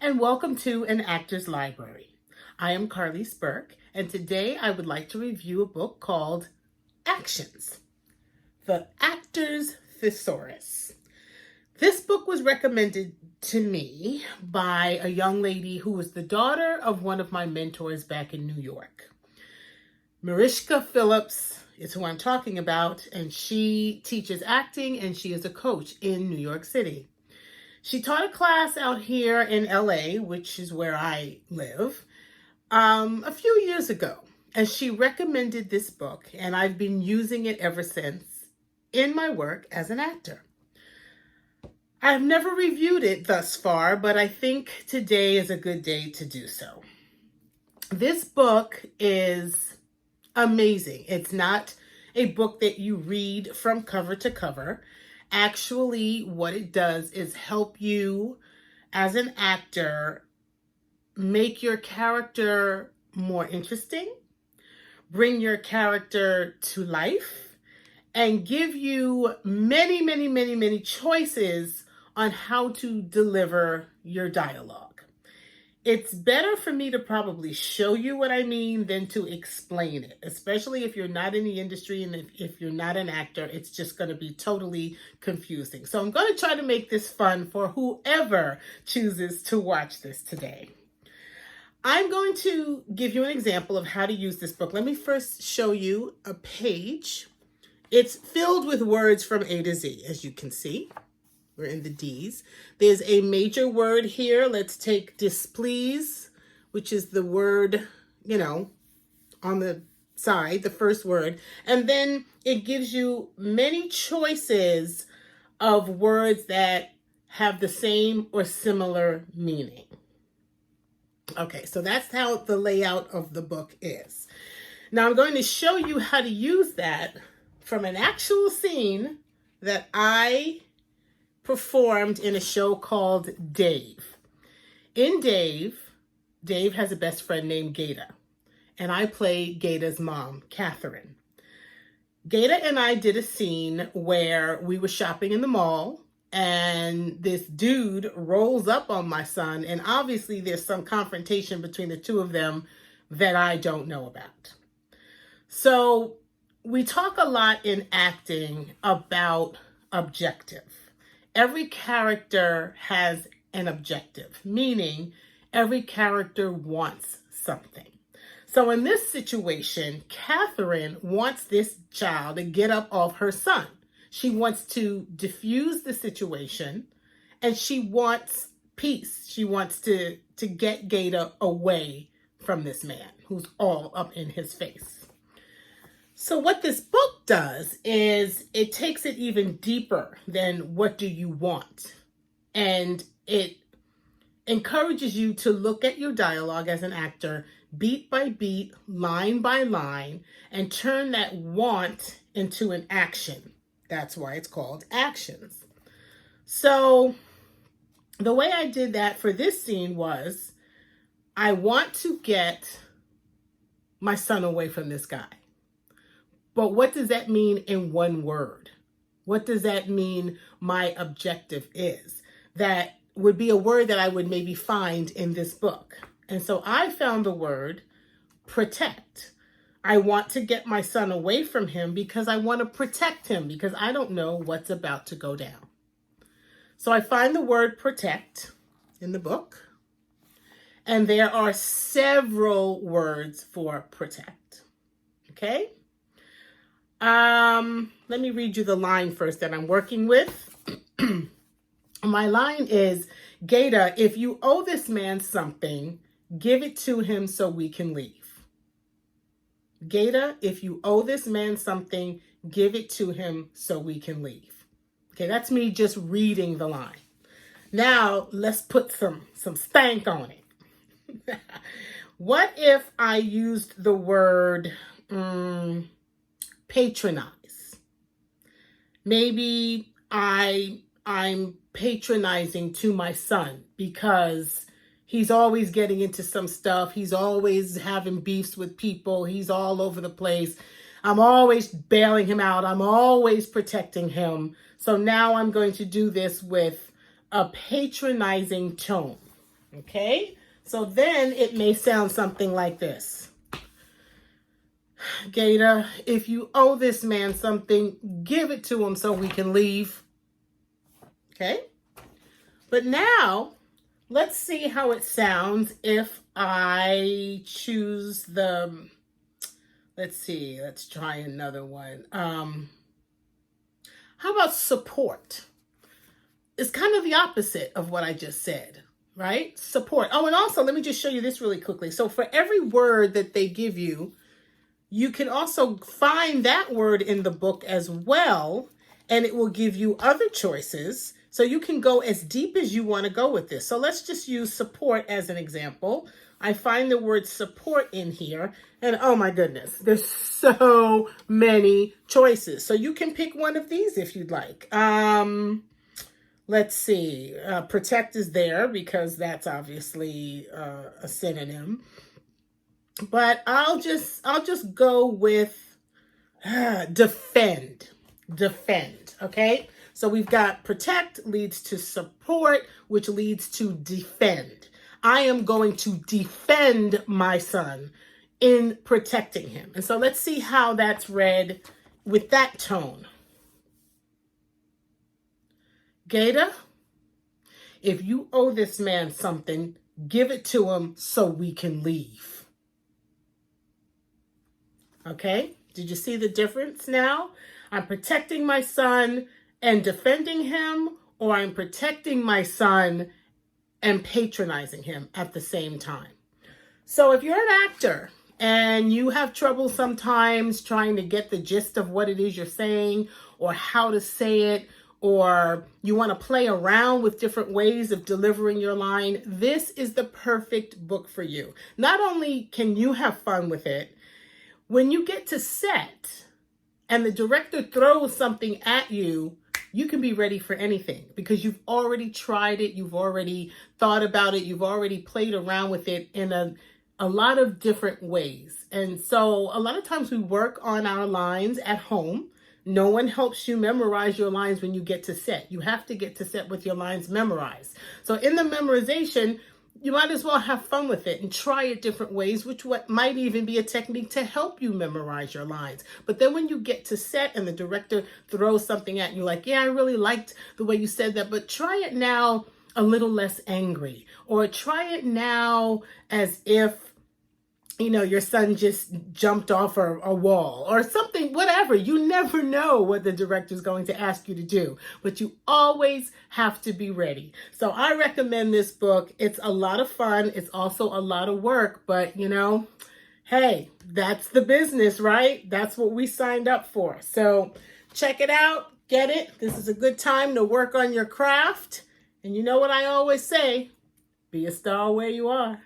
and welcome to An Actor's Library. I am Carly Spurk, and today I would like to review a book called Actions, The Actor's Thesaurus. This book was recommended to me by a young lady who was the daughter of one of my mentors back in New York. Mariska Phillips is who I'm talking about, and she teaches acting and she is a coach in New York City. She taught a class out here in LA, which is where I live, a few years ago. And she recommended this book, and I've been using it ever since in my work as an actor. I've never reviewed it thus far, but I think today is a good day to do so. This book is amazing. It's not a book that you read from cover to cover. Actually, what it does is help you as an actor make your character more interesting, bring your character to life, and give you many choices on how to deliver your dialogue. It's better for me to probably show you what I mean than to explain it, especially if you're not in the industry and if you're not an actor, it's just going to be totally confusing. So I'm going to try to make this fun for whoever chooses to watch this today. I'm going to give you an example of how to use this book. Let me first show you a page. It's filled with words from A to Z, as you can see. We're in the D's. There's a major word here. Let's take displease, which is the word, on the side, the first word. And then it gives you many choices of words that have the same or similar meaning. Okay, so that's how the layout of the book is. Now I'm going to show you how to use that from an actual scene that I performed in a show called Dave. In Dave has a best friend named Gata, and I play Gata's mom, Catherine. Gata and I did a scene where we were shopping in the mall, and this dude rolls up on my son, and obviously there's some confrontation between the two of them that I don't know about. So we talk a lot in acting about objective. Every character has an objective, meaning every character wants something. So in this situation, Catherine wants this child to get up off her son. She wants to diffuse the situation, and she wants peace. She wants to get Gata away from this man who's all up in his face. So what this book does is it takes it even deeper than what do you want. And it encourages you to look at your dialogue as an actor, beat by beat, line by line, and turn that want into an action. That's why it's called Actions. So the way I did that for this scene was, I want to get my son away from this guy. But what does that mean in one word? What does that mean my objective is? That would be a word that I would maybe find in this book. And so I found the word protect. I want to get my son away from him because I want to protect him because I don't know what's about to go down. So I find the word protect in the book. And there are several words for protect. Okay? Let me read you the line first that I'm working with. My line is, Gata, if you owe this man something, give it to him so we can leave. Gata, if you owe this man something, give it to him so we can leave. Okay, that's me just reading the line. Now, let's put some stank on it. What if I used the word patronize? Maybe I'm patronizing to my son because he's always getting into some stuff. He's always having beefs with people. He's all over the place. I'm always bailing him out. I'm always protecting him. So now I'm going to do this with a patronizing tone. Okay? So then it may sound something like this. Gator, if you owe this man something, give it to him so we can leave. Okay? But now, let's see how it sounds if I choose the, let's see, let's try another one. How about support? It's kind of the opposite of what I just said, right? Support. Oh, and also, let me just show you this really quickly. So for every word that they give you, you can also find that word in the book as well, and it will give you other choices. So you can go as deep as you want to go with this. So let's just use support as an example. I find the word support in here, and oh my goodness, there's so many choices. So you can pick one of these if you'd like. Let's see, protect is there because that's obviously a synonym. But I'll just go with defend. Defend, okay? So we've got protect leads to support, which leads to defend. I am going to defend my son in protecting him. And so let's see how that's read with that tone. Gator, if you owe this man something, give it to him so we can leave. Okay? Did you see the difference now? I'm protecting my son and defending him, or I'm protecting my son and patronizing him at the same time. So if you're an actor and you have trouble sometimes trying to get the gist of what it is you're saying or how to say it, or you want to play around with different ways of delivering your line, this is the perfect book for you. Not only can you have fun with it, when you get to set and the director throws something at you, you can be ready for anything because you've already tried it, you've already thought about it, you've already played around with it in a lot of different ways. And so a lot of times we work on our lines at home. No one helps you memorize your lines when you get to set. You have to get to set with your lines memorized. So in the memorization, you might as well have fun with it and try it different ways, which might even be a technique to help you memorize your lines. But then when you get to set and the director throws something at you like, yeah, I really liked the way you said that, but try it now a little less angry, or try it now as if, you know, your son just jumped off a wall or something, whatever. You never know what the director is going to ask you to do, but you always have to be ready. So I recommend this book. It's a lot of fun. It's also a lot of work, but you know, hey, that's the business, right? That's what we signed up for. So check it out, get it. This is a good time to work on your craft. And you know what I always say, be a star where you are.